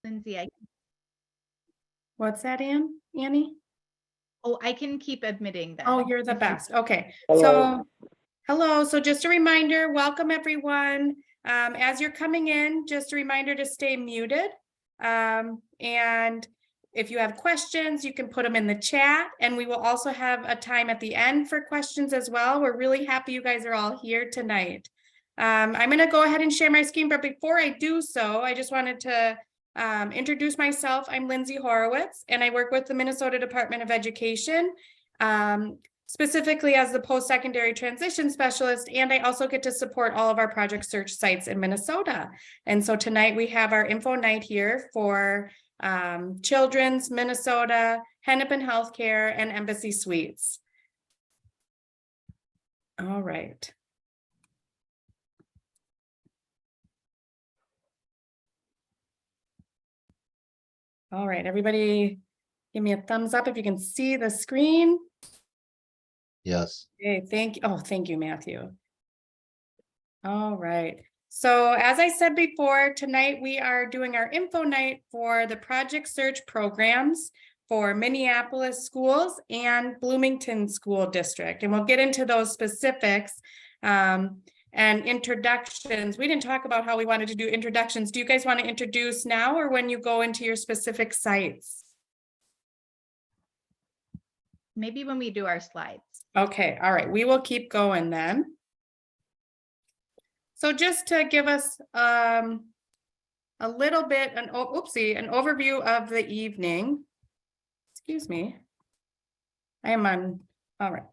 Lindsay, What's that, Annie? I can keep admitting that. Oh, you're the best. Okay. Hello. Hello. So just a reminder, welcome everyone. As you're coming in, just a reminder to stay muted. And if you have questions, you can put them in the chat, and we will also have a time at the end for questions as well. We're really happy you guys are all here tonight. I'm going to go ahead and share my screen, but before I do so, I just wanted to introduce myself. I'm Lindsay Horowitz, and I work with the Minnesota Department of Education, specifically as the post-secondary transition specialist, and I also get to support all of our Project Search sites in Minnesota. And so tonight we have our info night here for Children's, Minnesota, Hennepin Healthcare, and Embassy Suites. All right. All right, everybody give me a thumbs up if you can see the screen. Yes. Okay, thank you, Matthew. All right. So as I said before, tonight we are doing our info night for the Project Search programs for Minneapolis schools and Bloomington School District. And we'll get into those specifics and introductions. We didn't talk about how we wanted to do introductions. Do you guys want to introduce now or when you go into your specific sites? Maybe when we do our slides. Okay, all right, we will keep going then. So just to give us a little bit, an overview of the evening. Excuse me. I am on, all right.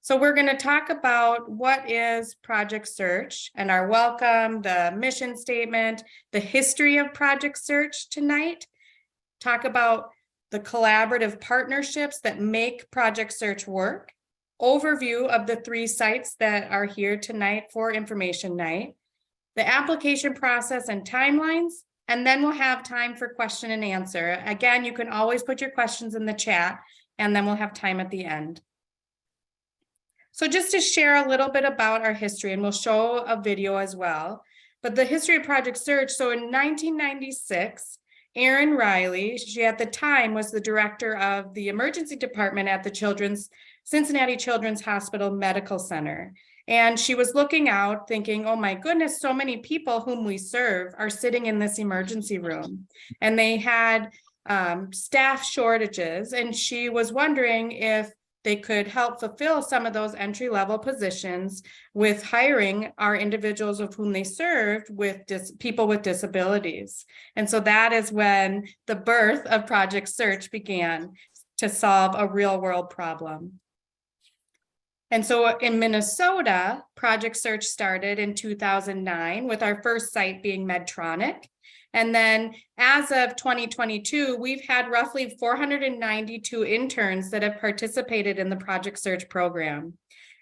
So we're going to talk about what is Project Search and our welcome, the mission statement, the history of Project Search tonight. Talk about the collaborative partnerships that make Project Search work. Overview of the 3 sites that are here tonight for information night, the application process and timelines, and then we'll have time for question and answer. Again, you can always put your questions in the chat, and then we'll have time at the end. So just to share a little bit about our history, and we'll show a video as well, but the history of Project Search. So in 1996, Erin Riley, she at the time was the director of the emergency department at the Cincinnati Children's Hospital Medical Center. And she was looking out thinking, oh my goodness, so many people whom we serve are sitting in this emergency room. And they had staff shortages. And she was wondering if they could help fulfill some of those entry-level positions with hiring our individuals of whom they served with people with disabilities. And so that is when the birth of Project Search began to solve a real-world problem. And so in Minnesota, Project Search started in 2009 with our first site being Medtronic. And then as of 2022, we've had roughly 492 interns that have participated in the Project Search program.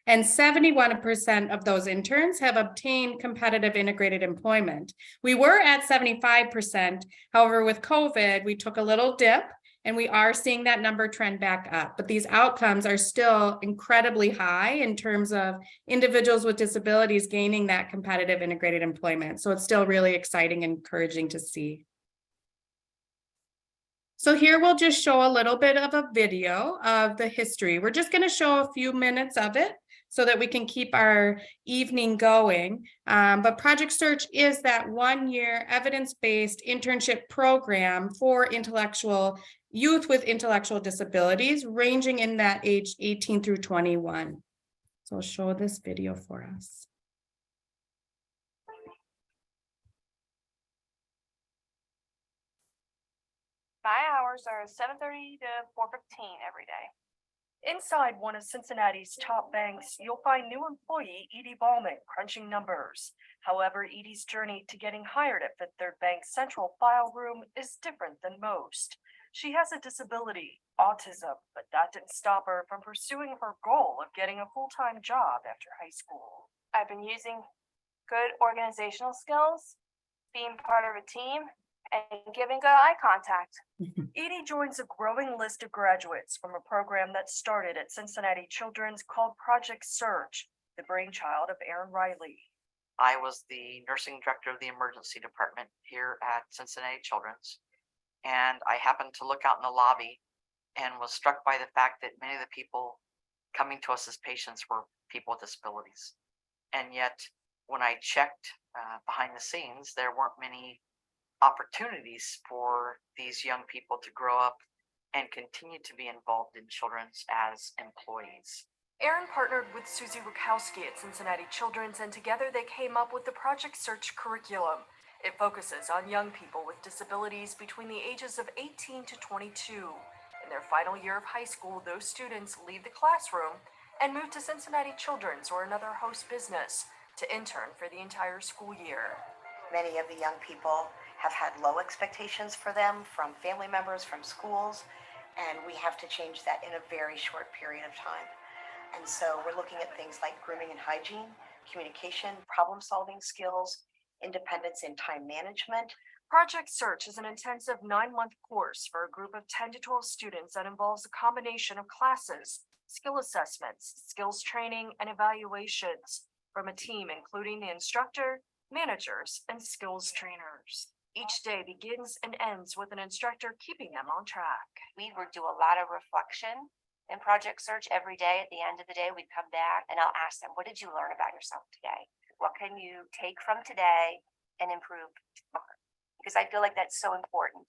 And 71% of those interns have obtained competitive integrated employment. We were at 75%. However, with COVID, we took a little dip and we are seeing that number trend back up. But these outcomes are still incredibly high in terms of individuals with disabilities gaining that competitive integrated employment. So it's still really exciting and encouraging to see. So here we'll just show a little bit of a video of the history. We're just going to show a few minutes of it so that we can keep our evening going. But Project Search is that 1-year evidence-based internship program for youth with intellectual disabilities, ranging in that age 18 through 21. So I'll show this video for us. My hours are 7:30 to 4:15 every day. Inside one of Cincinnati's top banks, you'll find new employee Edie Ballman crunching numbers. However, Edie's journey to getting hired at Fifth Third Bank's central file room is different than most. She has a disability, autism, but that didn't stop her from pursuing her goal of getting a full-time job after high school. I've been using good organizational skills, being part of a team, and giving good eye contact. Edie joins a growing list of graduates from a program that started at Cincinnati Children's called Project Search, the brainchild of Erin Riley. I was the nursing director of the emergency department here at Cincinnati Children's. And I happened to look out in the lobby and was struck by the fact that many of the people coming to us as patients were people with disabilities. And yet, when I checked behind the scenes, there weren't many opportunities for these young people to grow up and continue to be involved in children's as employees. Aaron partnered with Susie Wachowski at Cincinnati Children's, and together they came up with the Project Search curriculum. It focuses on young people with disabilities between the ages of 18 to 22. In their final year of high school, those students leave the classroom and move to Cincinnati Children's or another host business to intern for the entire school year. Many of the young people have had low expectations for them from family members, from schools, and we have to change that in a very short period of time. And so we're looking at things like grooming and hygiene, communication, problem-solving skills, independence in time management. Project Search is an intensive 9-month course for a group of 10 to 12 students that involves a combination of classes, skill assessments, skills training, and evaluations from a team including the instructor, managers, and skills trainers. Each day begins and ends with an instructor keeping them on track. We would do a lot of reflection in Project Search every day. At the end of the day, we'd come back and I'll ask them, what did you learn about yourself today? What can you take from today and improve tomorrow? Because I feel like that's so important.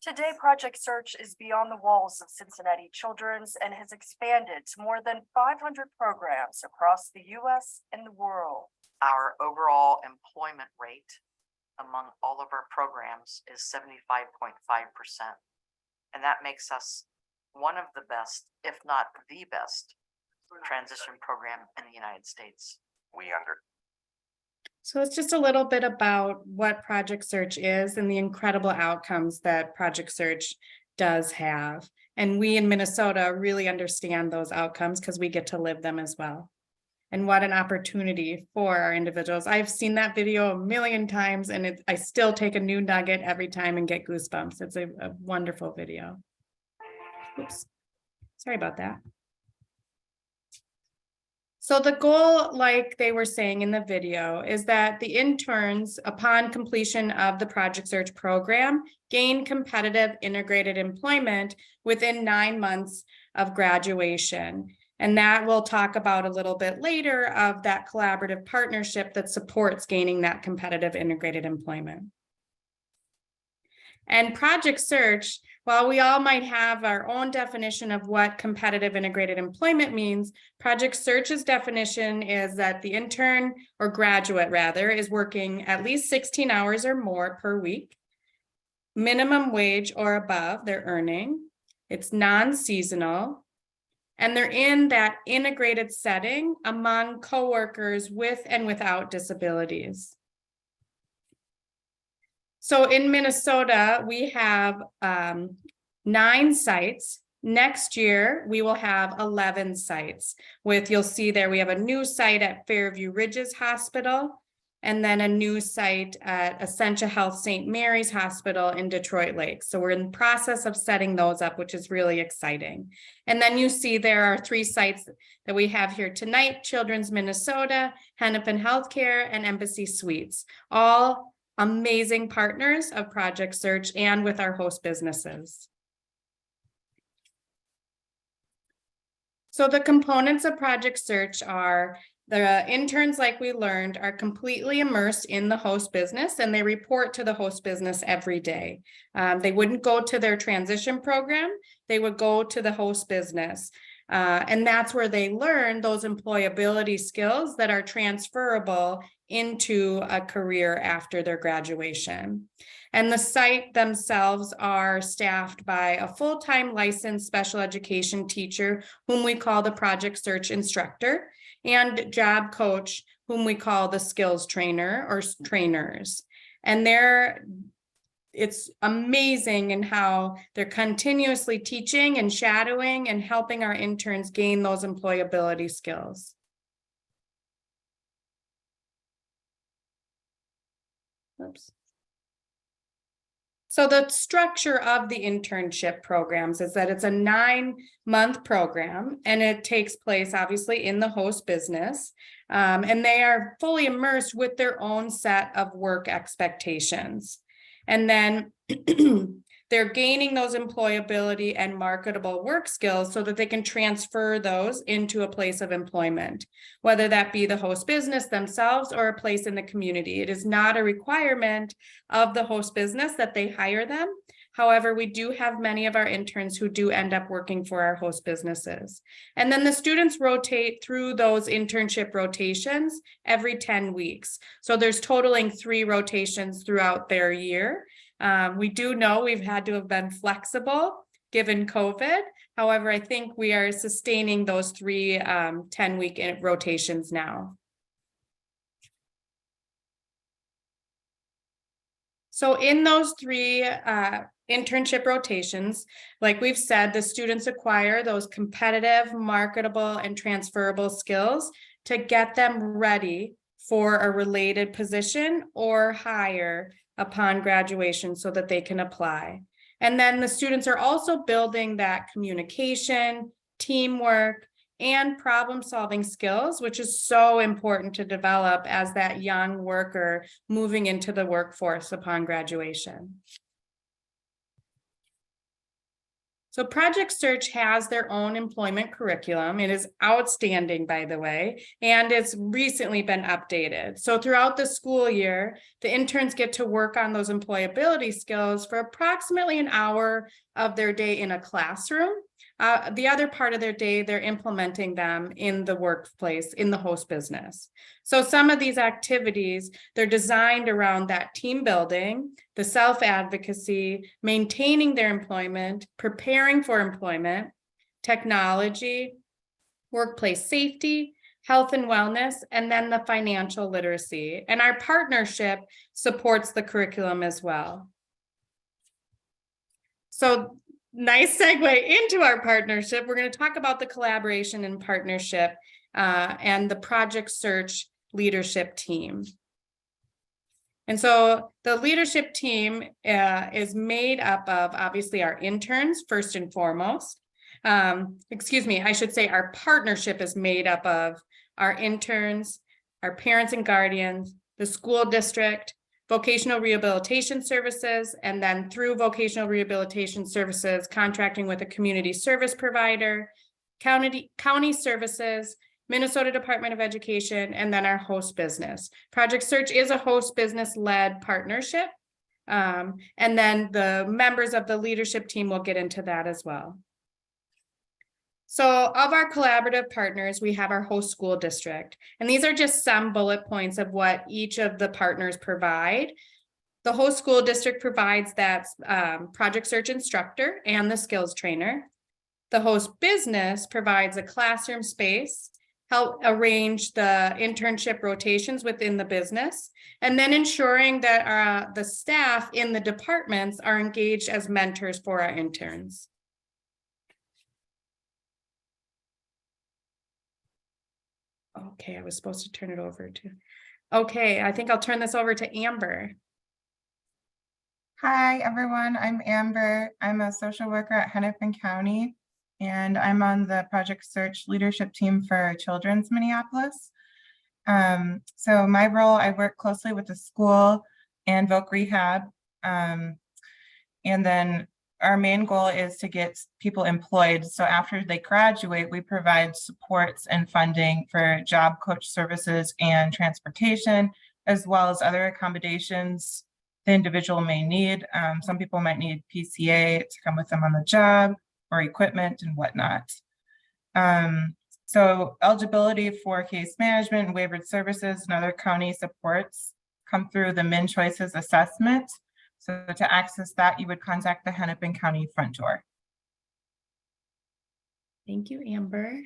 Today, Project Search is beyond the walls of Cincinnati Children's and has expanded to more than 500 programs across the U.S. and the world. Our overall employment rate among all of our programs is 75.5%. And that makes us one of the best, if not the best, transition program in the United States. So it's just a little bit about what Project Search is and the incredible outcomes that Project Search does have. And we in Minnesota really understand those outcomes because we get to live them as well. And what an opportunity for our individuals. I've seen that video a million times and I still take a new nugget every time and get goosebumps. It's a wonderful video. Oops, sorry about that. So the goal, like they were saying in the video, is that the interns, upon completion of the Project Search program, gain competitive integrated employment within 9 months of graduation. And that we'll talk about a little bit later of that collaborative partnership that supports gaining that competitive integrated employment. And Project Search, while we all might have our own definition of what competitive integrated employment means, Project Search's definition is that the intern or graduate rather is working at least 16 hours or more per week, minimum wage or above they're earning, it's non-seasonal, and they're in that integrated setting among coworkers with and without disabilities. So in Minnesota, we have 9 sites. Next year, we will have 11 sites with, you'll see there, we have a new site at Fairview Ridges Hospital, and then a new site at Essentia Health St. Mary's Hospital in Detroit Lakes. So we're in the process of setting those up, which is really exciting. And then you see there are 3 sites that we have here tonight: Children's Minnesota, Hennepin Healthcare, and Embassy Suites, all amazing partners of Project Search and with our host businesses. So the components of Project Search are the interns, like we learned, are completely immersed in the host business and they report to the host business every day. They wouldn't go to their transition program, they would go to the host business. And that's where they learn those employability skills that are transferable into a career after their graduation. And the site themselves are staffed by a full-time licensed special education teacher, whom we call the Project Search instructor, and job coach, whom we call the skills trainer or trainers. And it's amazing in how they're continuously teaching and shadowing and helping our interns gain those employability skills. Oops. So the structure of the internship programs is that it's a 9-month program and it takes place obviously in the host business. And they are fully immersed with their own set of work expectations. And then they're gaining those employability and marketable work skills so that they can transfer those into a place of employment, whether that be the host business themselves or a place in the community. It is not a requirement of the host business that they hire them. However, we do have many of our interns who do end up working for our host businesses. And then the students rotate through those internship rotations every 10 weeks. So there's totaling 3 rotations throughout their year. We do know we've had to have been flexible given COVID. However, I think we are sustaining those 3 10-week rotations now. So in those 3 internship rotations, like we've said, the students acquire those competitive, marketable, and transferable skills to get them ready for a related position or hire upon graduation so that they can apply. And then the students are also building that communication, teamwork, and problem-solving skills, which is so important to develop as that young worker moving into the workforce upon graduation. So Project Search has their own employment curriculum. It is outstanding, by the way, and it's recently been updated. So throughout the school year, the interns get to work on those employability skills for approximately an hour of their day in a classroom. The other part of their day, they're implementing them in the workplace, in the host business. So some of these activities, they're designed around that team building, the self-advocacy, maintaining their employment, preparing for employment, technology, workplace safety, health and wellness, and then the financial literacy. And our partnership supports the curriculum as well. So nice segue into our partnership. We're going to talk about the collaboration and partnership and the Project Search leadership team. And so the leadership team is made up of obviously our interns first and foremost. Excuse me, I should say our partnership is made up of our interns, our parents and guardians, the school district, vocational rehabilitation services, and then through vocational rehabilitation services, contracting with a community service provider, county services, Minnesota Department of Education, and then our host business. Project Search is a host business-led partnership. And then the members of the leadership team will get into that as well. So of our collaborative partners, we have our host school district, and these are just some bullet points of what each of the partners provide. The host school district provides that Project Search instructor and the skills trainer. The host business provides a classroom space, help arrange the internship rotations within the business, and then ensuring that the staff in the departments are engaged as mentors for our interns. Okay, I was supposed to turn it over to. Okay, I think I'll turn this over to Amber. Hi, everyone. I'm Amber. I'm a social worker at Hennepin County, and I'm on the Project Search leadership team for Children's Minneapolis. So my role, I work closely with the school and Voc Rehab. And then our main goal is to get people employed. So after they graduate, we provide supports and funding for job coach services and transportation, as well as other accommodations the individual may need. Some people might need PCA to come with them on the job or equipment and whatnot. So eligibility for case management and waivered services and other county supports come through the Min Choices assessment. So to access that, you would contact the Hennepin County front door. Thank you, Amber.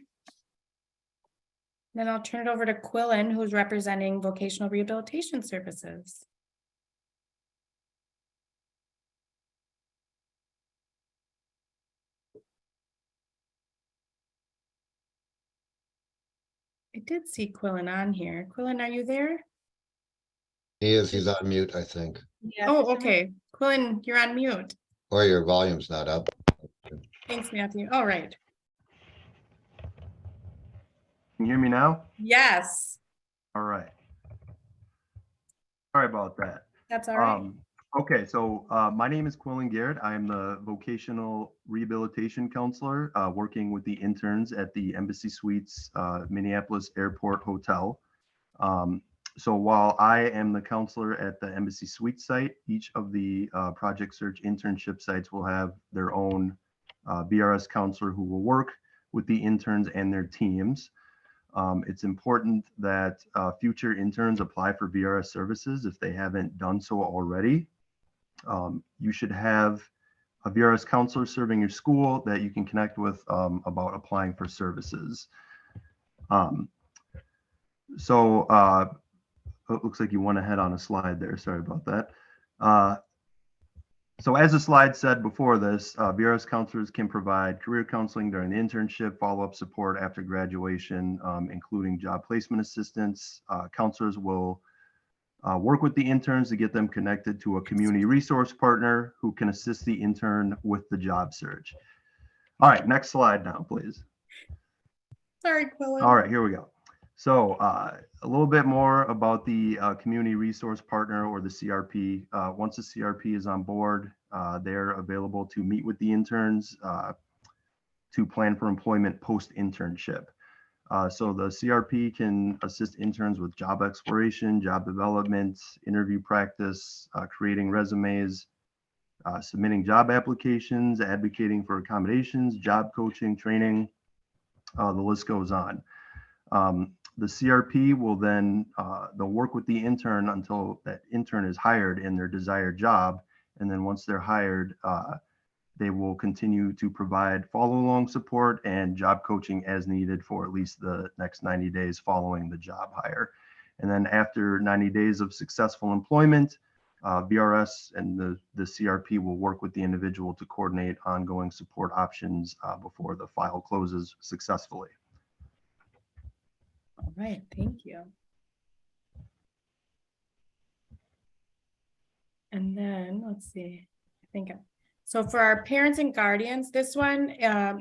Then I'll turn it over to Quillen, who's representing vocational rehabilitation services. I did see Quillen on here. Quillen, are you there? He's on mute, I think, Yeah, Oh, for some okay. Quillen, you're on mute. or your volume's not up. Thanks, Matthew. All right. Can you hear me now? Yes, All right. Sorry about that. that's all right. Okay, so my name is Quillen Garrett. I am the vocational rehabilitation counselor working with the interns at the Embassy Suites Minneapolis Airport Hotel. So while I am the counselor at the Embassy Suites site, each of the Project Search internship sites will have their own BRS counselor who will work with the interns and their teams. It's important that future interns apply for VRS services if they haven't done so already. You should have a VRS counselor serving your school that you can connect with about applying for services. It looks like you went ahead on a slide there. Sorry about that. So as the slide said before this, VRS counselors can provide career counseling during the internship, follow-up support after graduation, including job placement assistance. Counselors will work with the interns to get them connected to a community resource partner who can assist the intern with the job search. All right, next slide now, please. Sorry, Quillen. All right, here we go. So a little bit more about the community resource partner, or the CRP. Once the CRP is on board, they're available to meet with the interns to plan for employment post-internship. So the CRP can assist interns with job exploration, job development, interview practice, creating resumes, submitting job applications, advocating for accommodations, job coaching, training, the list goes on. The CRP will then, they'll work with the intern until that intern is hired in their desired job. And then once they're hired, they will continue to provide follow-along support and job coaching as needed for at least the next 90 days following the job hire. And then after 90 days of successful employment, VRS and the CRP will work with the individual to coordinate ongoing support options before the file closes successfully. All right, thank you. And then let's see, I think, so for our parents and guardians, this one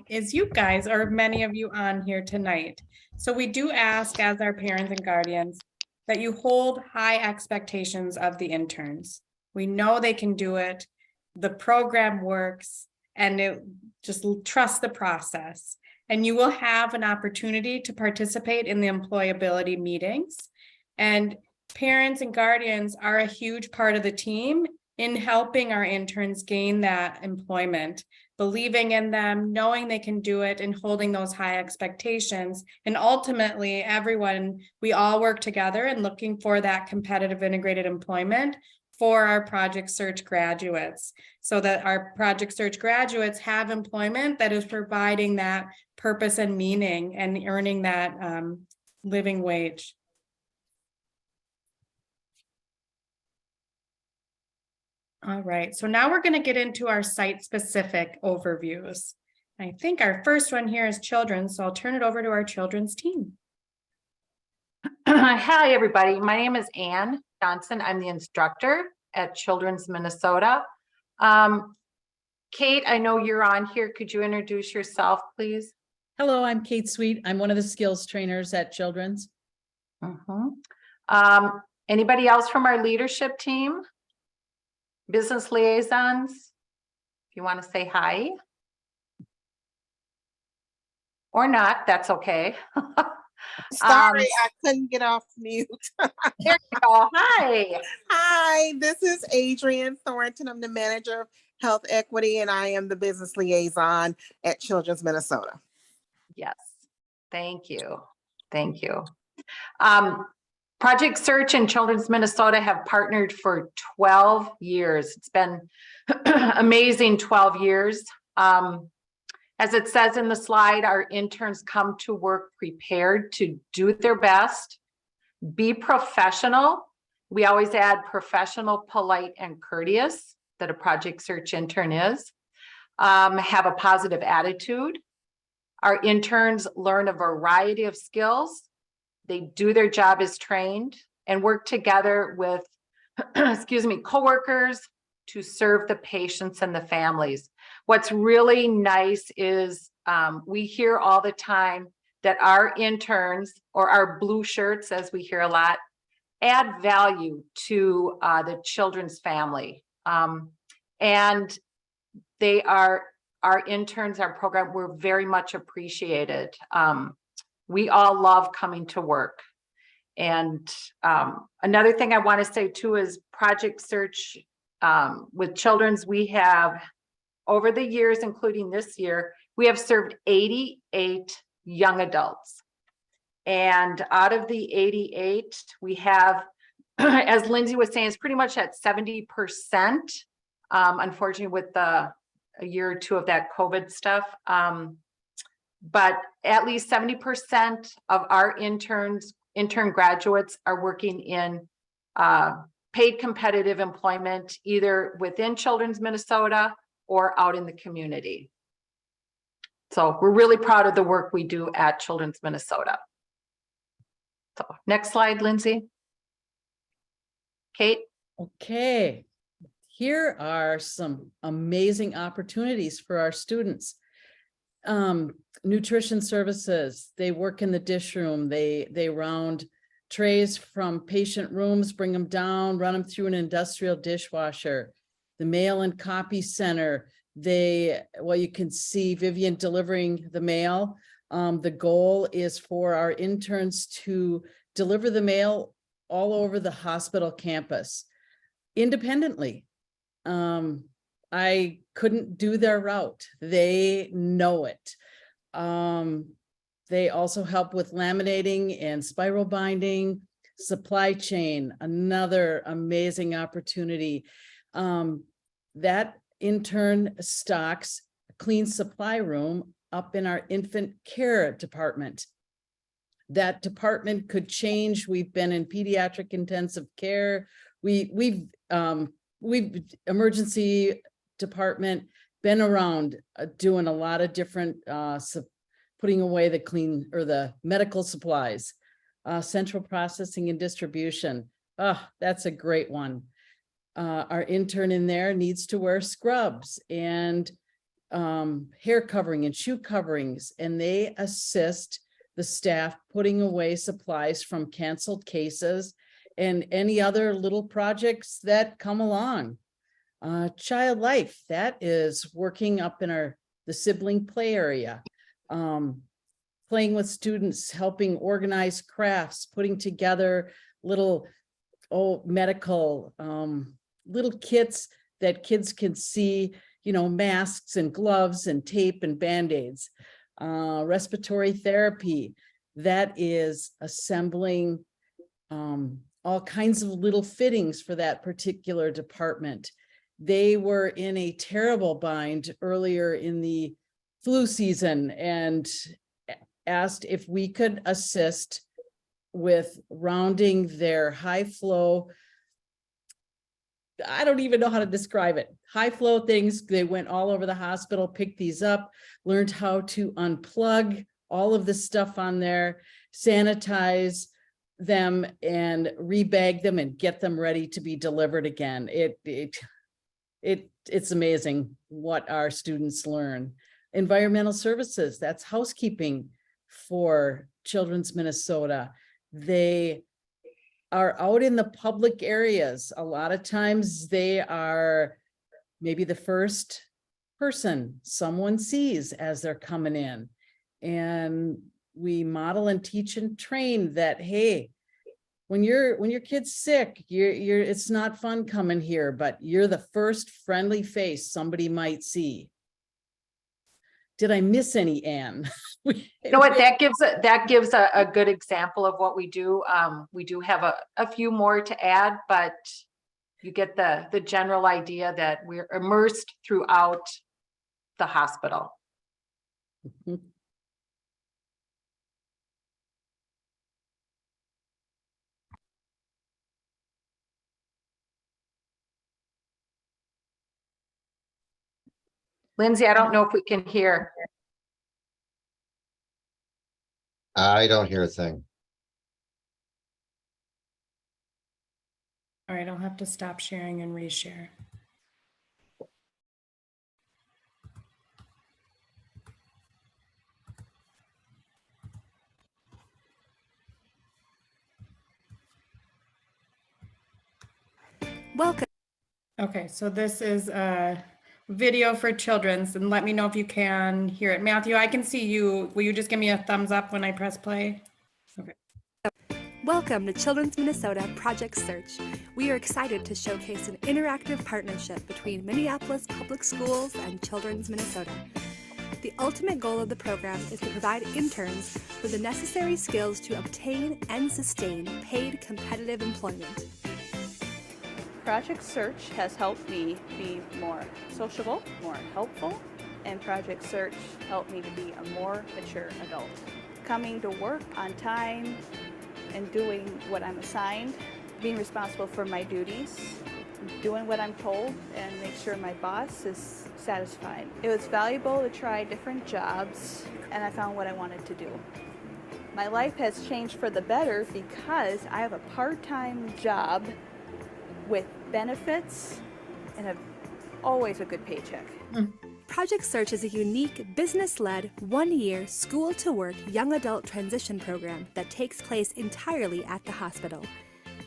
is you guys, or many of you on here tonight. So we do ask, as our parents and guardians, that you hold high expectations of the interns. We know they can do it. The program works, and just trust the process. And you will have an opportunity to participate in the employability meetings. And parents and guardians are a huge part of the team in helping our interns gain that employment, believing in them, knowing they can do it, and holding those high expectations. And ultimately, everyone, we all work together and looking for that competitive integrated employment for our Project Search graduates, so that our Project Search graduates have employment that is providing that purpose and meaning and earning that living wage. All right, so now we're going to get into our site-specific overviews. I think our first one here is children, so I'll turn it over to our children's team. Hi, everybody. My name is Ann Johnson. I'm the instructor at Children's Minnesota. Kate, I know you're on here. Could you introduce yourself, please? Hello, I'm Kate Sweet. I'm one of the skills trainers at Children's. Anybody else from our leadership team? Business liaisons? If you want to say hi. Or not, that's okay. Sorry, I couldn't get off mute. There you go. Hi. Hi, this is Adrienne Thornton. I'm the manager of Health Equity, and I am the business liaison at Children's Minnesota. Yes, thank you. Thank you. Project Search and Children's Minnesota have partnered for 12 years. It's been amazing 12 years. As it says in the slide, our interns come to work prepared to do their best, be professional. We always add professional, polite, and courteous, that a Project Search intern is. Have a positive attitude. Our interns learn a variety of skills. They do their job as trained and work together with, excuse me, coworkers to serve the patients and the families. What's really nice is we hear all the time that our interns, or our blue shirts, as we hear a lot, add value to the children's family. And our interns, our program, were very much appreciated. We all love coming to work. And another thing I want to say too is Project Search with Children's. We have, over the years, including this year, we have served 88 young adults. And out of the 88, we have, as Lindsay was saying, it's pretty much at 70%. Unfortunately, with a year or two of that COVID stuff. But at least 70% of our intern graduates are working in paid competitive employment, either within Children's Minnesota or out in the community. So we're really proud of the work we do at Children's Minnesota. So next slide, Lindsay. Kate. Okay, here are some amazing opportunities for our students. Nutrition services, they work in the dish room, they round trays from patient rooms, bring them down, run them through an industrial dishwasher. The mail and copy center, well, you can see Vivian delivering the mail. The goal is for our interns to deliver the mail all over the hospital campus independently. I couldn't do their route. They know it. They also help with laminating and spiral binding, supply chain, another amazing opportunity. That intern stocks a clean supply room up in our infant care department. That department could change. We've been in pediatric intensive care. We've emergency department, been around doing a lot of different, putting away the clean or the medical supplies, central processing and distribution. That's a great one. Our intern in there needs to wear scrubs and hair covering and shoe coverings, and they assist the staff putting away supplies from canceled cases and any other little projects that come along. Child Life, that is working up in the sibling play area, playing with students, helping organize crafts, putting together little medical little kits that kids can see, masks and gloves and tape and band-aids. Respiratory therapy, that is assembling all kinds of little fittings for that particular department. They were in a terrible bind earlier in the flu season and asked if we could assist with rounding their high flow. I don't even know how to describe it. High flow things. They went all over the hospital, picked these up, learned how to unplug all of the stuff on there, sanitize them and rebag them and get them ready to be delivered again. It's amazing what our students learn. Environmental services, that's housekeeping for Children's Minnesota. They are out in the public areas. A lot of times they are maybe the first person someone sees as they're coming in. And we model and teach and train that, hey, when your kid's sick, it's not fun coming here, but you're the first friendly face somebody might see. Did I miss any, Anne? You know what, that gives a good example of what we do. We do have a few more to add, but you get the general idea that we're immersed throughout the hospital. Lindsay, I don't know if we can hear. I don't hear a thing. All right, I'll have to stop sharing and reshare. Welcome. Okay, so this is a video for children's, and let me know if you can hear it. Matthew, I can see you. Will you just give me a thumbs up when I press play? Welcome to Children's Minnesota Project Search. We are excited to showcase an interactive partnership between Minneapolis Public Schools and Children's Minnesota. The ultimate goal of the program is to provide interns with the necessary skills to obtain and sustain paid competitive employment. Project Search has helped me be more sociable, more helpful, and Project Search helped me to be a more mature adult. Coming to work on time and doing what I'm assigned, being responsible for my duties, doing what I'm told, and make sure my boss is satisfied. It was valuable to try different jobs, and I found what I wanted to do. My life has changed for the better because I have a part-time job with benefits and always a good paycheck. Project Search is a unique business-led, one-year school-to-work young adult transition program that takes place entirely at the hospital.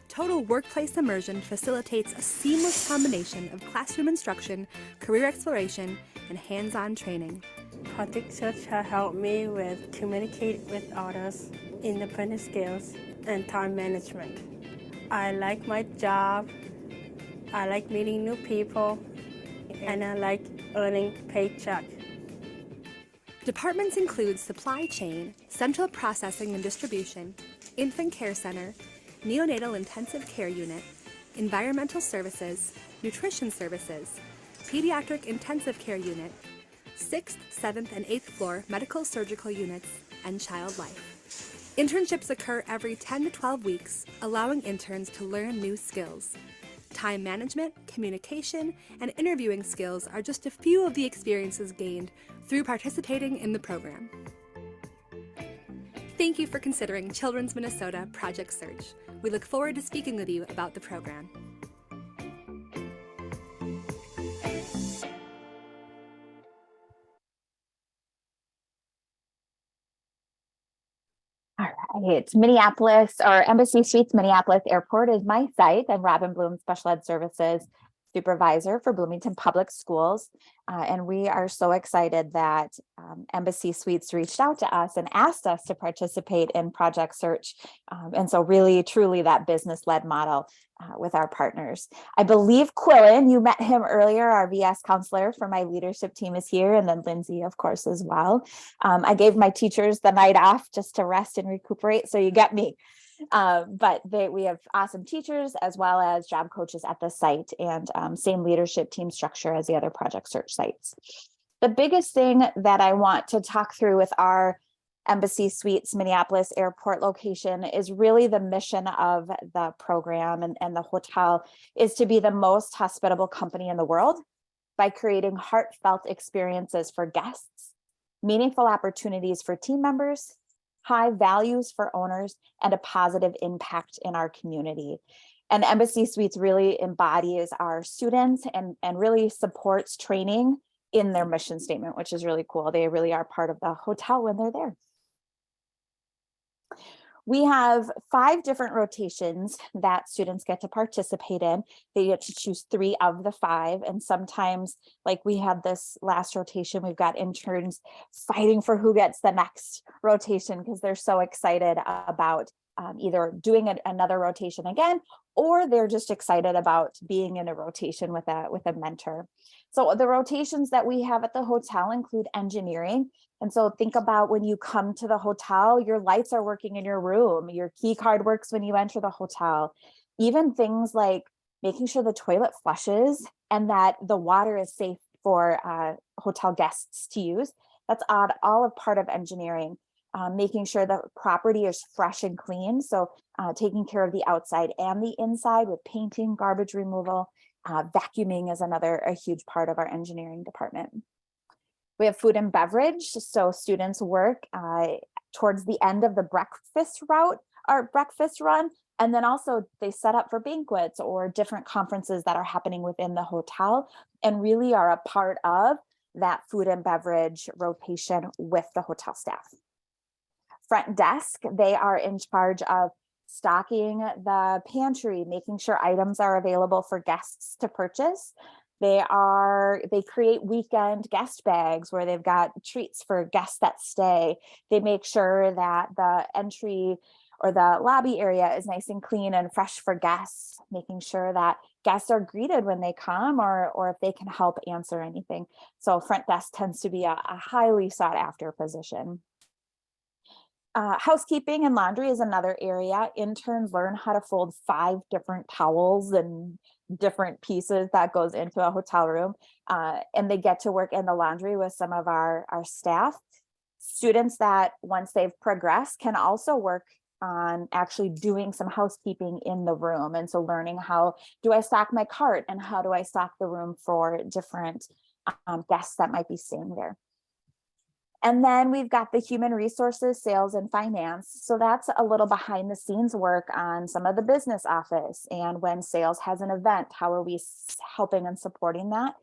Total workplace immersion facilitates a seamless combination of classroom instruction, career exploration, and hands-on training. Project Search has helped me with communicate with others, independent skills, and time management. I like my job, I like meeting new people, and I like earning paycheck. Departments include supply chain, central processing and distribution, infant care center, neonatal intensive care unit, environmental services, nutrition services, pediatric intensive care unit, 6th, 7th, and 8th floor medical surgical units, and child life. Internships occur every 10 to 12 weeks, allowing interns to learn new skills. Time management, communication, and interviewing skills are just a few of the experiences gained through participating in the program. Thank you for considering Children's Minnesota Project Search. We look forward to speaking with you about the program. All right, it's Minneapolis, or Embassy Suites Minneapolis Airport is my site. I'm Robin Bloom, Special Ed Services Supervisor for Bloomington Public Schools. And we are so excited that Embassy Suites reached out to us and asked us to participate in Project Search. And so really, truly that business-led model with our partners. I believe Quillen, you met him earlier, our VS counselor for my leadership team is here, and then Lindsay, of course, as well. I gave my teachers the night off just to rest and recuperate, so you get me. But we have awesome teachers as well as job coaches at the site, and same leadership team structure as the other Project Search sites. The biggest thing that I want to talk through with our Embassy Suites Minneapolis Airport location is really the mission of the program and the hotel is to be the most hospitable company in the world by creating heartfelt experiences for guests, meaningful opportunities for team members, high values for owners, and a positive impact in our community. And Embassy Suites really embodies our students and really supports training in their mission statement, which is really cool. They really are part of the hotel when they're there. We have 5 different rotations that students get to participate in. They get to choose 3 of the 5. And sometimes, like we had this last rotation, we've got interns fighting for who gets the next rotation because they're so excited about either doing another rotation again, or they're just excited about being in a rotation with a mentor. So the rotations that we have at the hotel include engineering. And so think about when you come to the hotel, your lights are working in your room, your key card works when you enter the hotel, even things like making sure the toilet flushes and that the water is safe for hotel guests to use. That's all a part of engineering. Making sure the property is fresh and clean. So taking care of the outside and the inside with painting, garbage removal, vacuuming is a huge part of our engineering department. We have food and beverage. So students work towards the end of the breakfast route or breakfast run. And then also they set up for banquets or different conferences that are happening within the hotel and really are a part of that food and beverage rotation with the hotel staff. Front desk, they are in charge of stocking the pantry, making sure items are available for guests to purchase. They create weekend guest bags where they've got treats for guests that stay. They make sure that the entry or the lobby area is nice and clean and fresh for guests, making sure that guests are greeted when they come or if they can help answer anything. So front desk tends to be a highly sought after position. Housekeeping and laundry is another area. Interns learn how to fold 5 different towels and different pieces that goes into a hotel room. And they get to work in the laundry with some of our staff. Students that once they've progressed can also work on actually doing some housekeeping in the room. And so learning how do I stock my cart and how do I stock the room for different guests that might be staying there. And then we've got the human resources, sales, and finance. So that's a little behind the scenes work on some of the business office. And when sales has an event, how are we helping and supporting that?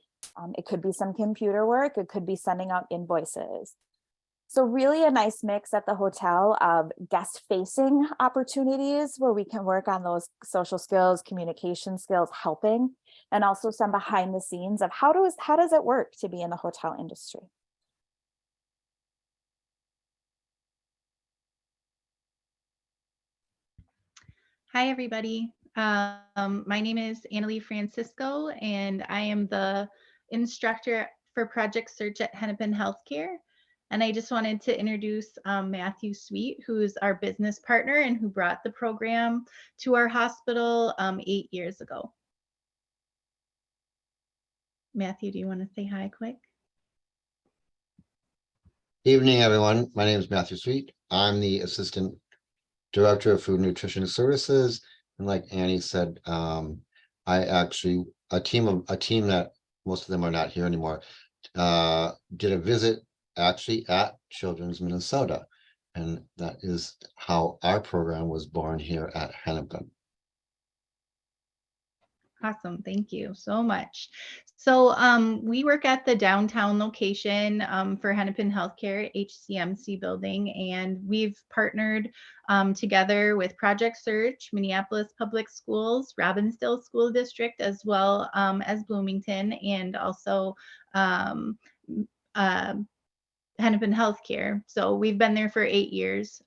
It could be some computer work. It could be sending out invoices. So really a nice mix at the hotel of guest facing opportunities where we can work on those social skills, communication skills, helping, and also some behind the scenes of how does it work to be in the hotel industry. Hi, everybody. My name is Annalie Francisco, and I am the instructor for Project Search at Hennepin Healthcare. And I just wanted to introduce Matthew Sweet, who is our business partner and who brought the program to our hospital 8 years ago. Matthew, do you want to say hi quick? Evening, everyone. My name is Matthew Sweet. I'm the Assistant Director of Food and Nutrition Services. And like Annie said, I actually, a team that most of them are not here anymore, did a visit actually at Children's Minnesota. And that is how our program was born here at Hennepin. Awesome. Thank you so much. So we work at the downtown location for Hennepin Healthcare HCMC building, and we've partnered together with Project Search, Minneapolis Public Schools, Robbinsdale School District, as well as Bloomington, and also Hennepin Healthcare. So we've been there for 8 years.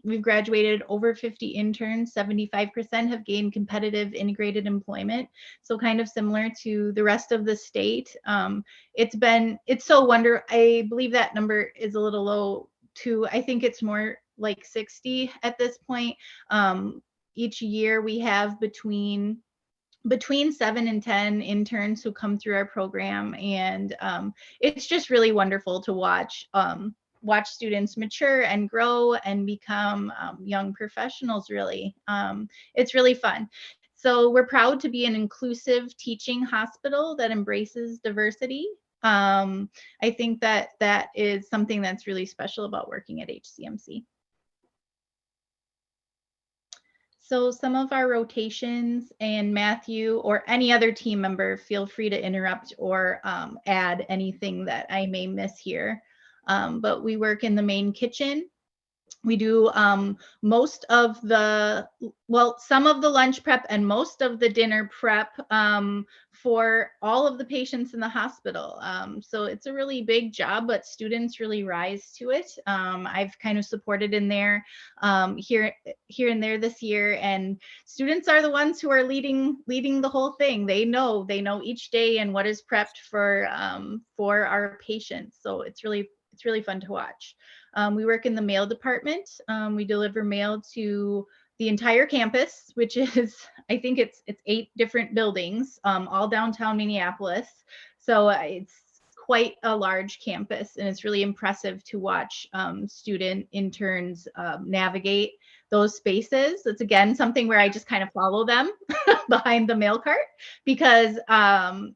We've graduated over 50 interns. 75% have gained competitive integrated employment. So kind of similar to the rest of the state. It's so wonderful. I believe that number is a little low too. I think it's more like 60 at this point. Each year we have between 7 and 10 interns who come through our program, and it's just really wonderful to watch students mature and grow and become young professionals. Really, it's really fun. So we're proud to be an inclusive teaching hospital that embraces diversity. I think that is something that's really special about working at HCMC. So some of our rotations, and Matthew or any other team member, feel free to interrupt or add anything that I may miss here. But we work in the main kitchen. We do most of the, some of the lunch prep and most of the dinner prep for all of the patients in the hospital. So it's a really big job, but students really rise to it. I've kind of supported in there here and there this year, and students are the ones who are leading the whole thing. They know each day and what is prepped for our patients. So it's really fun to watch. We work in the mail department. We deliver mail to the entire campus, which is, I think it's 8 different buildings, all downtown Minneapolis. So it's quite a large campus, and it's really impressive to watch student interns navigate those spaces. It's again something where I just kind of follow them behind the mail cart, because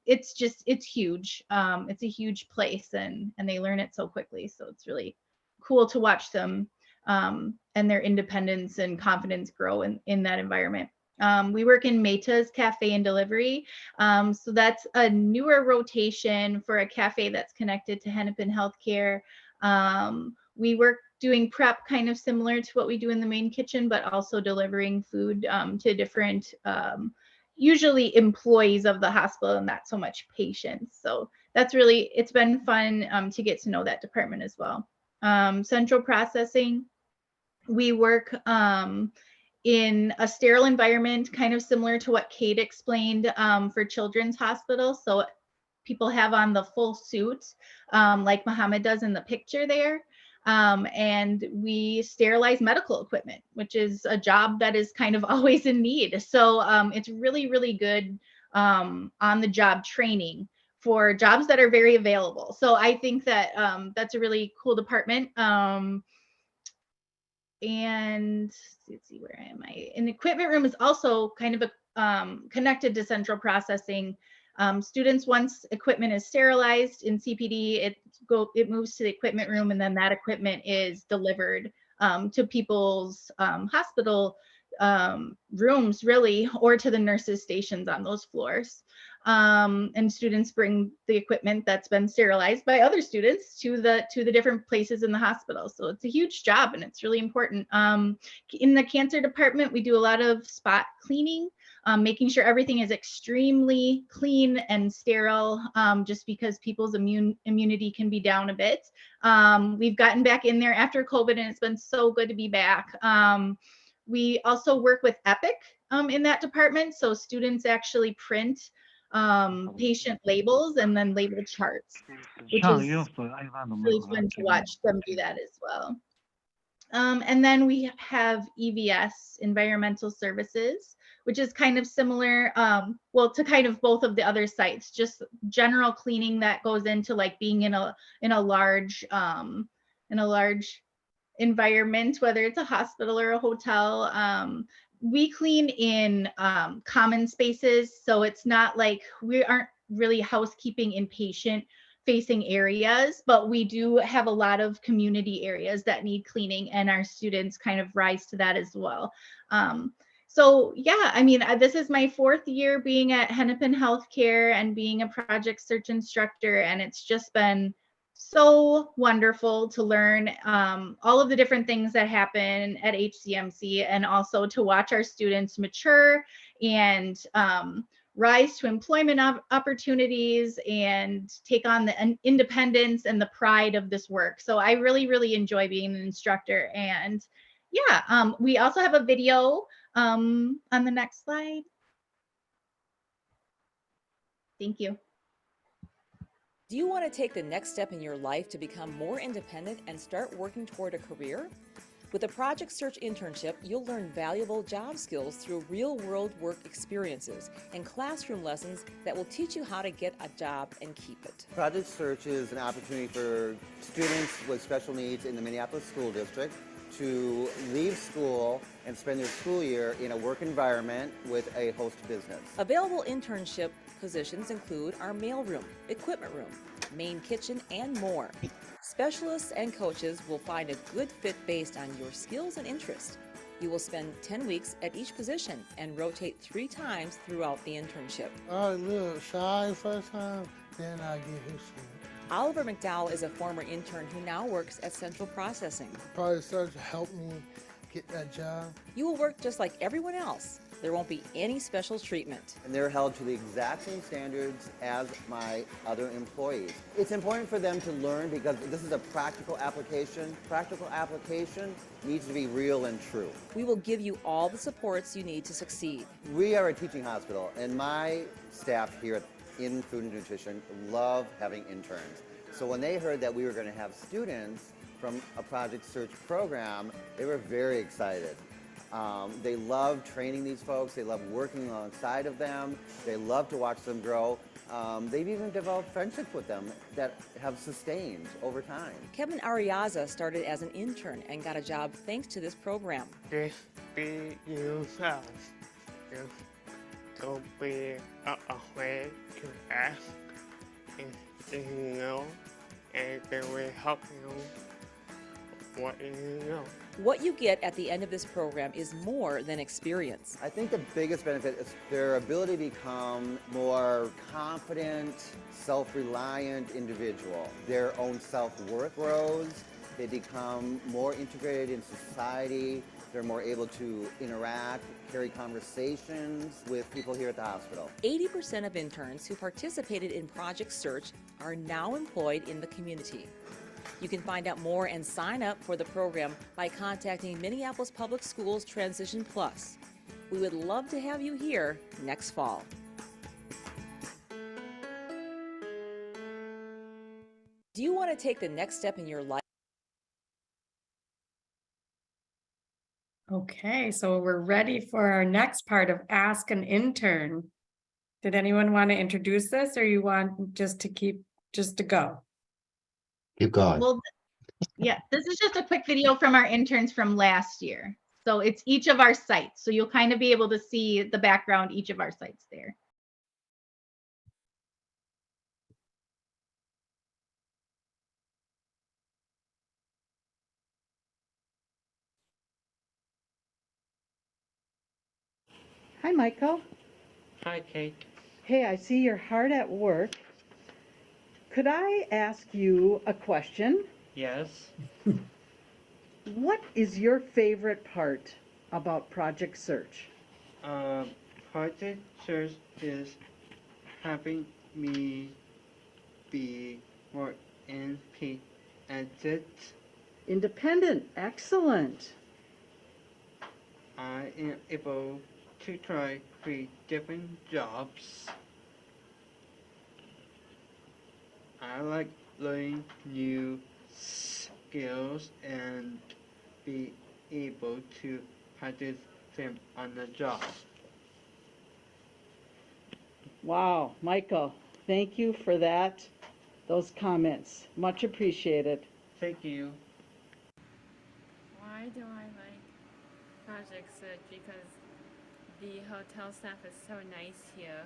it's huge. It's a huge place, and they learn it so quickly. So it's really cool to watch them and their independence and confidence grow in that environment. We work in Meta's Cafe and Delivery. So that's a newer rotation for a cafe that's connected to Hennepin Healthcare. We work doing prep kind of similar to what we do in the main kitchen, but also delivering food to different, usually employees of the hospital and not so much patients. So that's really, it's been fun to get to know that department as well. Central processing, we work in a sterile environment, kind of similar to what Kate explained for Children's Hospital. So people have on the full suit, like Muhammad does in the picture there. And we sterilize medical equipment, which is a job that is kind of always in need. So it's really, really good on the job training for jobs that are very available. So I think that that's a really cool department. And let's see, where am I? An equipment room is also kind of a connected to central processing. Students, once equipment is sterilized in CPD, it moves to the equipment room, and then that equipment is delivered to people's hospital rooms, really, or to the nurses' stations on those floors. And students bring the equipment that's been sterilized by other students to the different places in the hospital. So it's a huge job and it's really important. In the cancer department, we do a lot of spot cleaning, making sure everything is extremely clean and sterile, just because people's immunity can be down a bit. We've gotten back in there after COVID, and it's been so good to be back. We also work with Epic in that department. So students actually print patient labels and then label charts, which is really fun to watch them do that as well. And then we have EVS, Environmental Services, which is kind of similar, well, to kind of both of the other sites, just general cleaning that goes into like being in a large environment, whether it's a hospital or a hotel. We clean in common spaces, so it's not like we aren't really housekeeping in patient facing areas, but we do have a lot of community areas that need cleaning, and our students kind of rise to that as well. So yeah, I mean, this is my 4th year being at Hennepin Healthcare and being a project search instructor, and it's just been so wonderful to learn all of the different things that happen at HCMC, and also to watch our students mature and rise to employment opportunities and take on the independence and the pride of this work. So I really, really enjoy being an instructor. And yeah, we also have a video on the next slide. Thank you. Do you want to take the next step in your life to become more independent and start working toward a career? With a Project Search internship, you'll learn valuable job skills through real-world work experiences and classroom lessons that will teach you how to get a job and keep it. Project Search is an opportunity for students with special needs in the Minneapolis School District to leave school and spend their school year in a work environment with a host business. Available internship positions include our mailroom, equipment room, main kitchen, and more. Specialists and coaches will find a good fit based on your skills and interests. You will spend 10 weeks at each position and rotate 3 times throughout the internship. I was a little shy first time, then I get used to it. Oliver McDowell is a former intern who now works at Central Processing. Project Search helped me get that job. You will work just like everyone else. There won't be any special treatment. And they're held to the exact same standards as my other employees. It's important for them to learn because this is a practical application. Practical application needs to be real and true. We will give you all the supports you need to succeed. We are a teaching hospital, and my staff here in Food and Nutrition love having interns. So when they heard that we were going to have students from a Project Search program, they were very excited. They love training these folks. They love working alongside of them. They love to watch them grow. They've even developed friendships with them that have sustained over time. Kevin Ariaza started as an intern and got a job thanks to this program. Just be yourself. Just don't be afraid to ask if you know, and they will help you what you know. What you get at the end of this program is more than experience. I think the biggest benefit is their ability to become more confident, self-reliant individual. Their own self-worth grows. They become more integrated in society. They're more able to interact, carry conversations with people here at the hospital. 80% of interns who participated in Project Search are now employed in the community. You can find out more and sign up for the program by contacting Minneapolis Public Schools Transition Plus. We would love to have you here next fall. Do you want to take the next step in your life? Okay, so we're ready for our next part of Ask an Intern. Did anyone want to introduce this, or you want just to go? Keep going. Well, yeah, this is just a quick video from our interns from last year. So it's each of our sites. So you'll kind of be able to see the background, each of our sites there. Hi, Michael. Hi, Kate. Hey, I see you're hard at work. Could I ask you a question? Yes. What is your favorite part about Project Search? Project Search is helping me be more independent. Independent, excellent. I am able to try 3 different jobs. I like learning new skills and be able to practice them on the job. Wow, Michael, thank you for those comments. Much appreciated. Thank you. Why do I like Project Search? Because the hotel staff is so nice here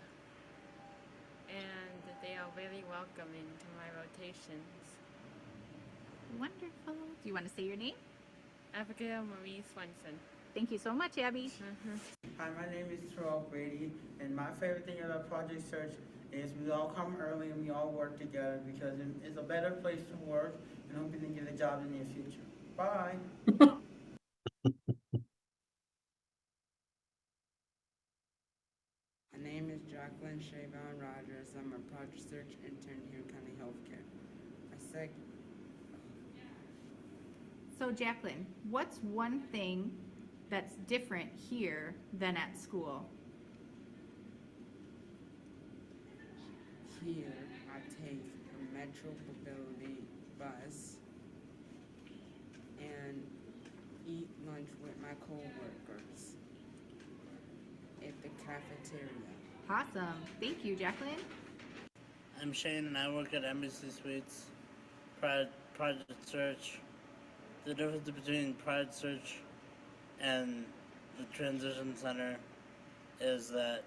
and they are very welcoming to my rotations. Wonderful. Do you want to say your name? Abigail Marie Swenson. Thank you so much, Abby. Hi, my name is Terrell Brady, and my favorite thing about Project Search is we all come early and we all work together because it's a better place to work, and hoping to get a job in the near future. Bye. My name is Jacqueline Shavon Rogers. I'm a Project Search intern here in County Healthcare. So, Jacqueline, what's one thing that's different here than at school? Here, I take a Metro Mobility bus and eat lunch with my coworkers at the cafeteria. Awesome. Thank you, Jacqueline. I'm Shane and I work at Embassy Suites, Project Search. The difference between Project Search and the Transition Center is that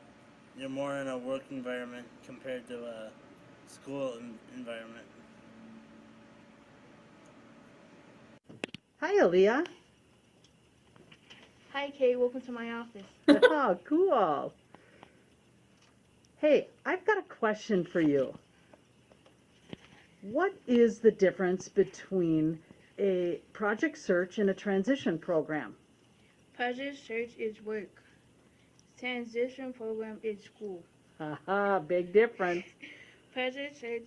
you're more in a work environment compared to a school environment. Hi, Aaliyah. Hi, Kay. Welcome to my office. Oh, cool. Hey, I've got a question for you. What is the difference between a Project Search and a transition program? Project Search is work. Transition program is school. Haha, big difference. Project Search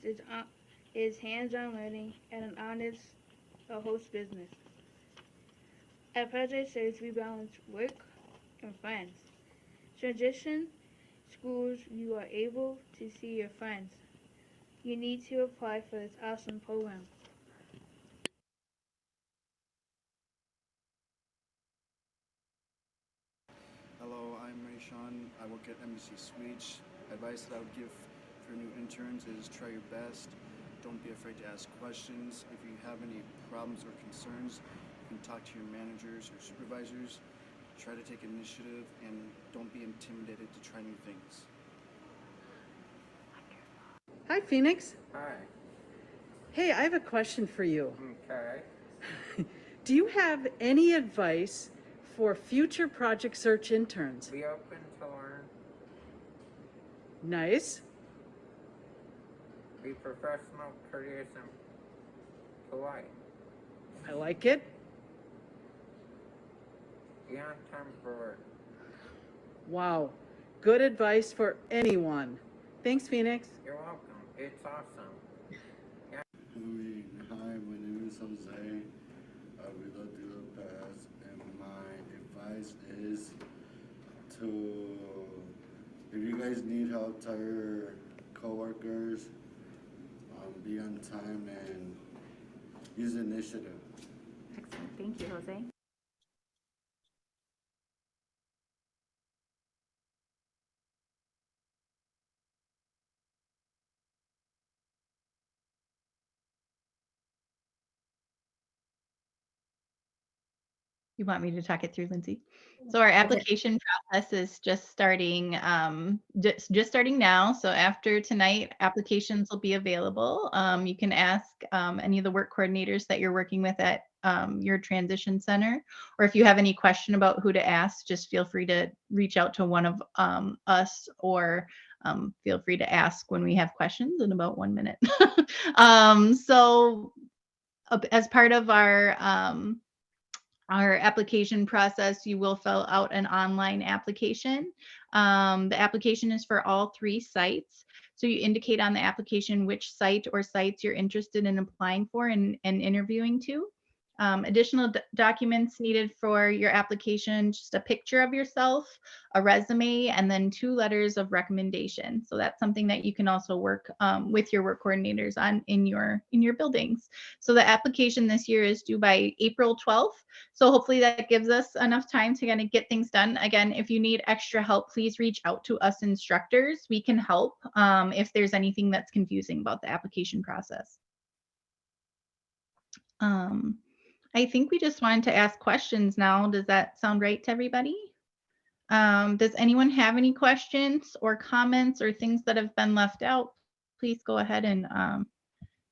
is hands-on learning and an honest host business. At Project Search, we balance work and friends. Transition schools, you are able to see your friends. You need to apply for this awesome program. Hello, I'm Ray Sean. I work at Embassy Suites. Advice that I would give for new interns is try your best. Don't be afraid to ask questions. If you have any problems or concerns, you can talk to your managers or supervisors. Try to take initiative and don't be intimidated to try new things. Hi, Phoenix. Hi. Hey, I have a question for you. Okay. Do you have any advice for future Project Search interns? Be open to learn. Nice. Be professional, courteous, and polite. I like it. You have time for work. Wow. Good advice for anyone. Thanks, Phoenix. You're welcome. It's awesome. Hi, my name is Jose. We love the past, and my advice is to, if you guys need help, tell your coworkers, be on time and use initiative. Excellent. Thank you, Jose. You want me to talk it through, Lindsay? So our application process is just starting now. So after tonight, applications will be available. You can ask any of the work coordinators that you're working with at your transition center, or if you have any question about who to ask, just feel free to reach out to one of us, or feel free to ask when we have questions in about 1 minute. So as part of our application process, you will fill out an online application. The application is for all 3 sites. So you indicate on the application which site or sites you're interested in applying for and interviewing to. Additional documents needed for your application, just a picture of yourself, a resume, and then 2 letters of recommendation. So that's something that you can also work with your work coordinators on in your buildings. So the application this year is due by April 12th. So hopefully that gives us enough time to kind of get things done. Again, if you need extra help, please reach out to us instructors. We can help if there's anything that's confusing about the application process. I think we just wanted to ask questions now. Does that sound right to everybody? Does anyone have any questions or comments or things that have been left out? Please go ahead and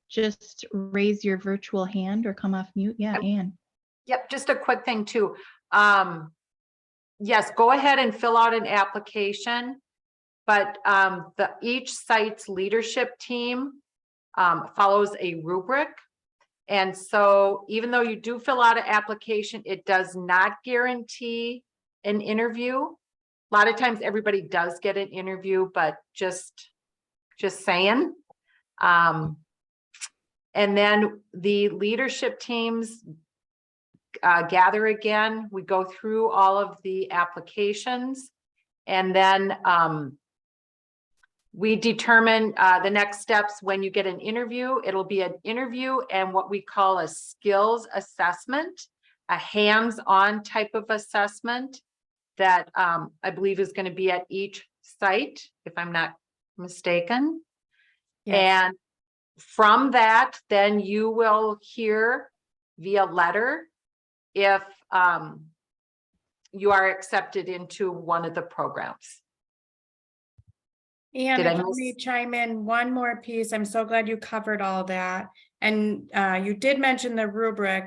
just raise your virtual hand or come off mute. Yeah, Anne. Yep, just a quick thing too. Yes, go ahead and fill out an application, but each site's leadership team follows a rubric. And so even though you do fill out an application, it does not guarantee an interview. A lot of times everybody does get an interview, but just saying. And then the leadership teams gather again. We go through all of the applications, and then we determine the next steps. When you get an interview, it'll be an interview and what we call a skills assessment, a hands-on type of assessment that I believe is going to be at each site, if I'm not mistaken. Yes. And from that, then you will hear via letter if you are accepted into one of the programs. And if I may chime in one more piece, I'm so glad you covered all that. And you did mention the rubric.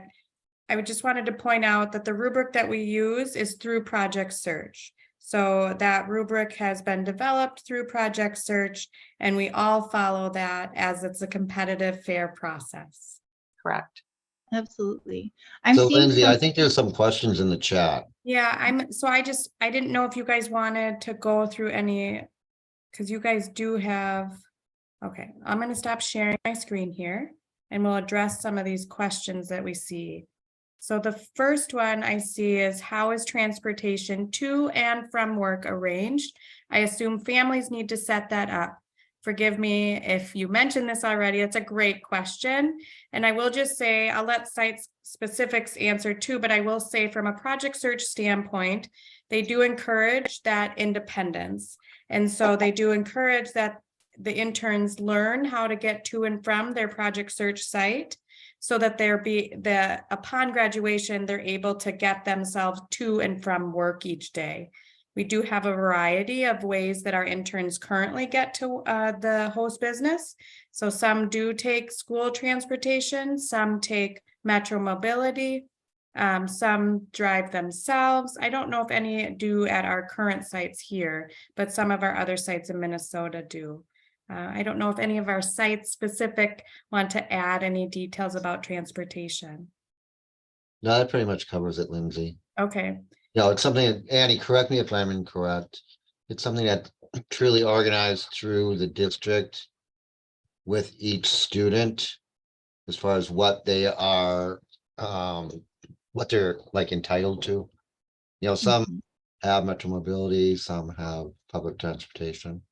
I just wanted to point out that the rubric that we use is through Project Search. So that rubric has been developed through Project Search, and we all follow that as it's a competitive, fair process. Correct. Absolutely. So Lindsay, I think there's some questions in the chat. Yeah, I didn't know if you guys wanted to go through any, because you guys do have, okay, I'm going to stop sharing my screen here and we'll address some of these questions that we see. So the first one I see is, how is transportation to and from work arranged? I assume families need to set that up. Forgive me if you mentioned this already. It's a great question. And I will just say, I'll let site specifics answer too, but I will say from a Project Search standpoint, they do encourage that independence. And so they do encourage that the interns learn how to get to and from their Project Search site, so that upon graduation, they're able to get themselves to and from work each day. We do have a variety of ways that our interns currently get to the host business. So some do take school transportation, some take metro mobility, some drive themselves. I don't know if any do at our current sites here, but some of our other sites in Minnesota do. I don't know if any of our site specific want to add any details about transportation. No, that pretty much covers it, Lindsay. Okay, No, it's something, Annie, correct me if I'm incorrect. It's something that truly organized through the district with each student as far as what they are, what they're like entitled to. You know, some have metro mobility, some have public transportation.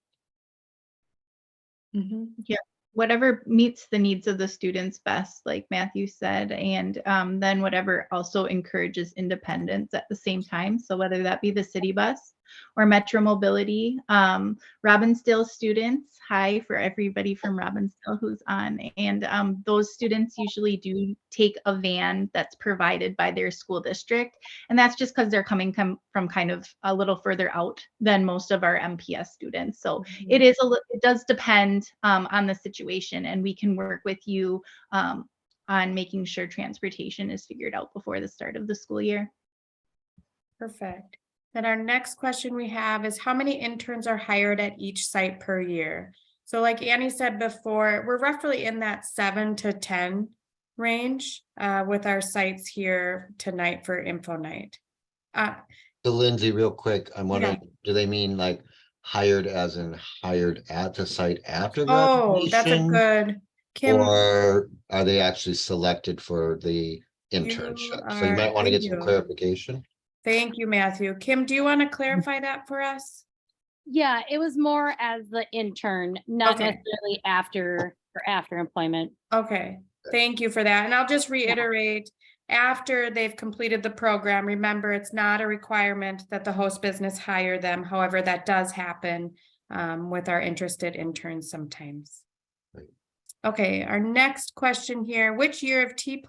Yeah, whatever meets the needs of the students best, like Matthew said, and then whatever also encourages independence at the same time. So whether that be the city bus or metro mobility, Robbinsdale students, hi for everybody from Robbinsdale who's on, and those students usually do take a van that's provided by their school district, and that's just because they're coming from kind of a little further out than most of our MPS students. So it is it does depend on the situation, and we can work with you on making sure transportation is figured out before the start of the school year. perfect. Then our next question we have is how many interns are hired at each site per year? So like Annie said before, we're roughly in that 7 to 10 range with our sites here tonight for Info Night. So Lindsay, real quick, I'm wondering, Yeah. do they mean like hired as in hired at the site after Oh, that's a graduation? good, Kim. Or are they actually selected for the internship? So you might want to get some clarification. Thank you, Matthew. Kim, do you want to clarify that for us? Yeah, it was more as the intern, not Okay. necessarily after employment. Okay, thank you for that. And I'll just reiterate, after they've completed the program, remember, it's not a requirement that the host business hire them. However, that does happen with our interested interns sometimes. Okay, our next question here, which year of T+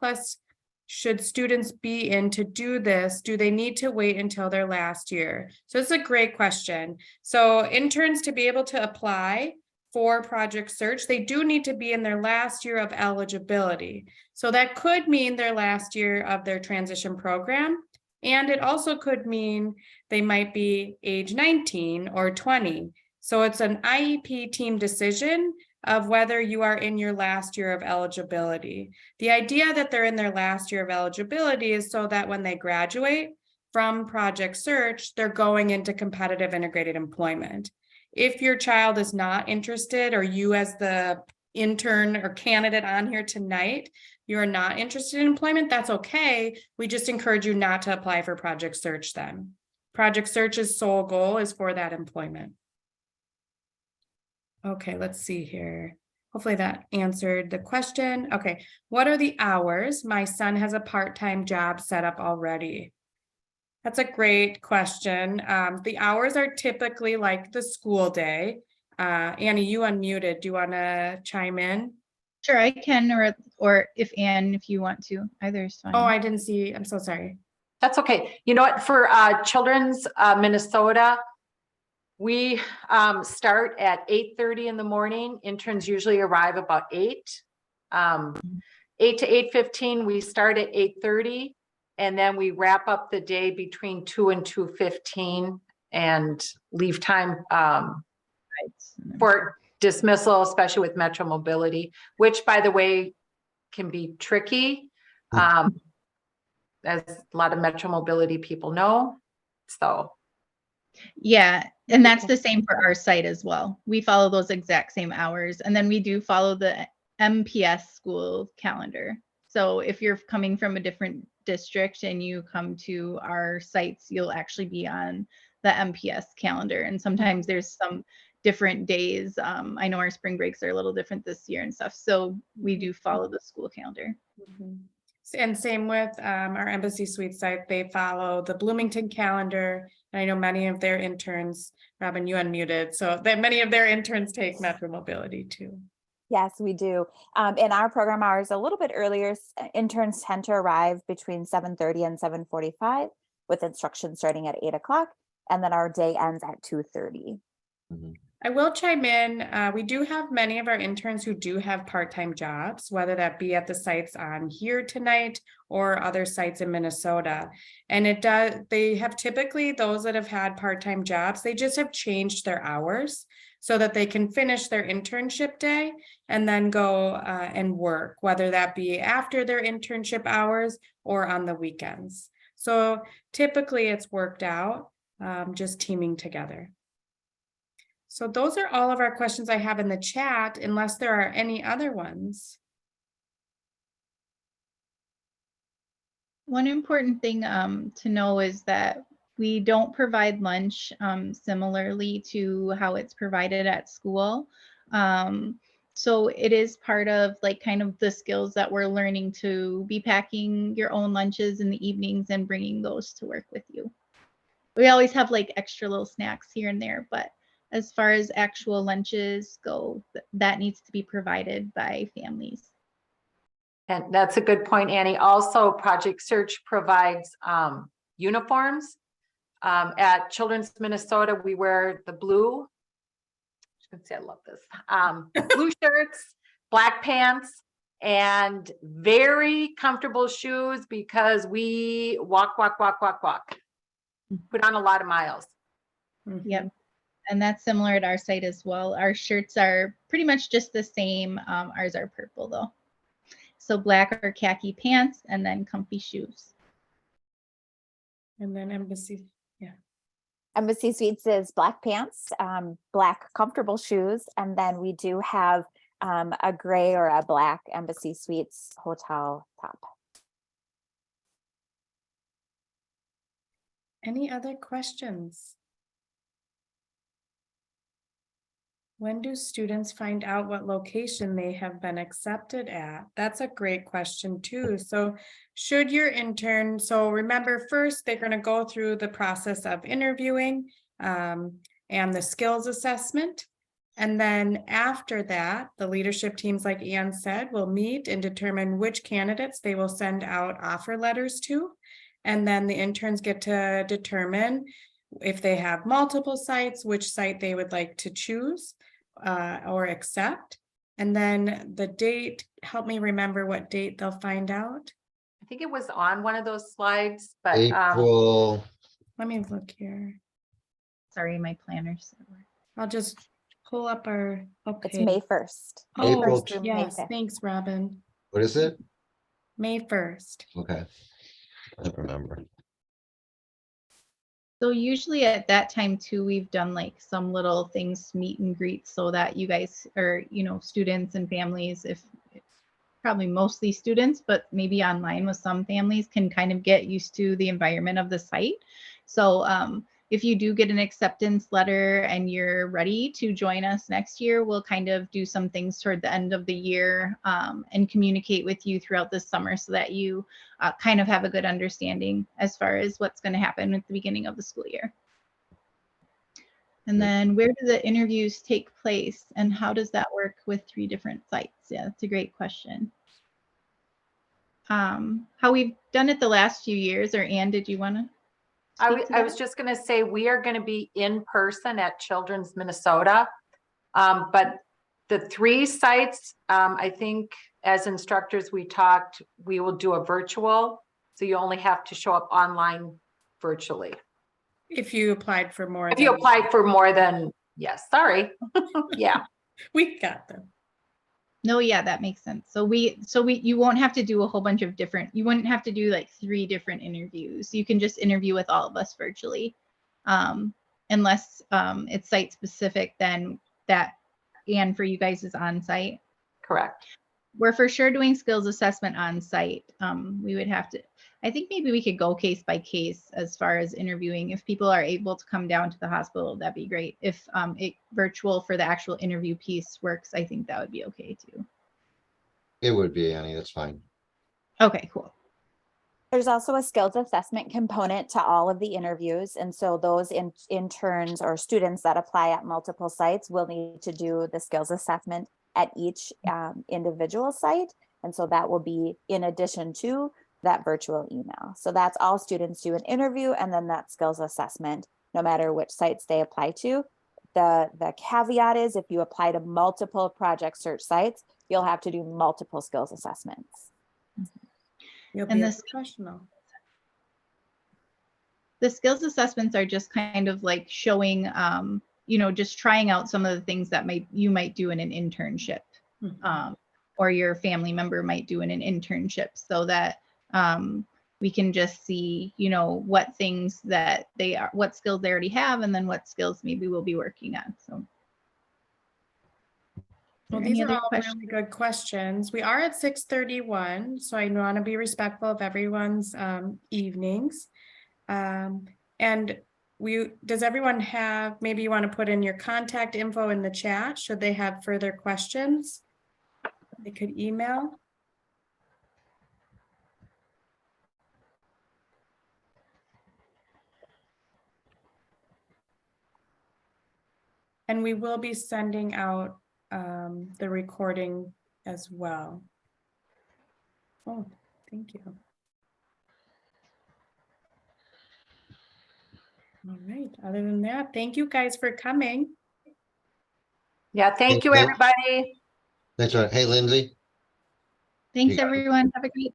should students be in to do this? Do they need to wait until their last year? So it's a great question. So interns, to be able to apply for Project Search, they do need to be in their last year of eligibility. So that could mean their last year of their transition program. And it also could mean they might be age 19 or 20. So it's an IEP team decision of whether you are in your last year of eligibility. The idea that they're in their last year of eligibility is so that when they graduate from Project Search, they're going into competitive integrated employment. If your child is not interested, or you as the intern or candidate on here tonight, you're not interested in employment, that's okay. We just encourage you not to apply for Project Search then. Project Search's sole goal is for that employment. Okay, let's see here. Hopefully that answered the question. Okay, what are the hours? My son has a part-time job set up already. That's a great question. The hours are typically like the school day. Annie, you unmuted. Do you want to chime in? Sure, I can, or if Anne, if you want to, either is fine. Oh, I didn't see. I'm so sorry. That's okay. You know what, for Children's Minnesota, we start at 8:30 in the morning. Interns usually arrive about 8. 8 to 8:15, we start at 8:30, and then we wrap up the day between 2 and 2:15 and leave time for dismissal, especially with Metro Mobility, which, by the way, can be tricky, as a lot of Metro Mobility people know. So yeah, and that's the same for our site as well. We follow those exact same hours, and then we do follow the MPS school calendar. So if you're coming from a different district and you come to our sites, you'll actually be on the MPS calendar. And sometimes there's some different days. I know our spring breaks are a little different this year and stuff. So we do follow the school calendar. And same with our Embassy Suite site, they follow the Bloomington calendar. And I know many of their interns, Robin, you unmuted, so that many of their interns take Metro Mobility too. Yes, we do. In our program hours, a little bit earlier, interns tend to arrive between 7:30 and 7:45 with instruction starting at 8 o'clock. And then our day ends at 2:30. I will chime in. We do have many of our interns who do have part-time jobs, whether that be at the sites on here tonight or other sites in Minnesota. And they have typically, those that have had part-time jobs, they just have changed their hours. so that they can finish their internship day and then go and work, whether that be after their internship hours or on the weekends. So typically it's worked out, just teaming together. So those are all of our questions I have in the chat, unless there are any other ones. One important thing to know is that we don't provide lunch similarly to how it's provided at school. So it is part of like kind of the skills that we're learning to be packing your own lunches in the evenings and bringing those to work with you. We always have like extra little snacks here and there, but as far as actual lunches go, that needs to be provided by families. And that's a good point, Annie. Also, Project Search provides uniforms. At Children's Minnesota, we wear the blue. I should say I love this. Blue shirts, black pants, and very comfortable shoes because we walk. Put on a lot of miles. Yep. And that's similar at our site as well. Our shirts are pretty much just the same. Ours are purple though. So black or khaki pants and then comfy shoes. And then Embassy, yeah. Embassy Suites is black pants, black comfortable shoes, and then we do have a gray or a black Embassy Suites hotel top. Any other questions? When do students find out what location they have been accepted at? That's a great question too. So should your intern, so remember first, they're going to go through the process of interviewing and the skills assessment. And then after that, the leadership teams, like Ian said, will meet and determine which candidates they will send out offer letters to. And then the interns get to determine if they have multiple sites, which site they would like to choose or accept. And then the date, help me remember what date they'll find out. I think it was on one of those slides, but April. Let me look here. Sorry, my planner's. I'll just pull up our, okay. It's May 1st. Oh, April. yes, thanks, Robin. What is it? May 1st. Okay. I don't remember. So usually at that time too, we've done like some little things, meet and greet, so that you guys or, you know, students and families, if probably mostly students, but maybe online with some families, can kind of get used to the environment of the site. So if you do get an acceptance letter and you're ready to join us next year, we'll kind of do some things toward the end of the year and communicate with you throughout the summer so that you kind of have a good understanding as far as what's going to happen at the beginning of the school year. And then where do the interviews take place and how does that work with 3 different sites? Yeah, that's a great question. How we've done it the last few years, or Anne, did you want to? I was just going to say, we are going to be in person at Children's Minnesota. But the 3 sites, I think as instructors, we talked, we will do a virtual. So you only have to show up online virtually. If you applied for more. If you applied for more than, yes, sorry. Yeah. We got them. No, yeah, that makes sense. So you won't have to do a whole bunch of different, you wouldn't have to do like 3 different interviews. You can just interview with all of us virtually. Unless it's site specific, then that, and for you guys is on site. Correct. We're for sure doing skills assessment on site. We would have to, I think maybe we could go case by case as far as interviewing. If people are able to come down to the hospital, that'd be great. If it virtual for the actual interview piece works, I think that would be okay too. It would be, Annie, that's fine. Okay, cool. There's also a skills assessment component to all of the interviews. And so those interns or students that apply at multiple sites will need to do the skills assessment at each individual site. And so that will be in addition to that virtual email. So that's all students do an interview and then that skills assessment, no matter which sites they apply to. The caveat is if you apply to multiple project search sites, you'll have to do multiple skills assessments. You'll And be a this professional. The skills assessments are just kind of like showing just trying out some of the things that you might do in an internship, or your family member might do in an internship, so that we can just see, what things that what skills they already have, and then what skills maybe we'll be working on. So. Well, Any these are other all questions? really good questions. We are at 6:31, so I want to be respectful of everyone's evenings. And does everyone have, maybe you want to put in your contact info in the chat, should they have further questions? They could email. And we will be sending out the recording as well. Oh, thank you. All right, other than that, thank you guys for coming. Yeah, thank you, everybody. Thanks, hey, Lindsay. Thanks, everyone. Have a great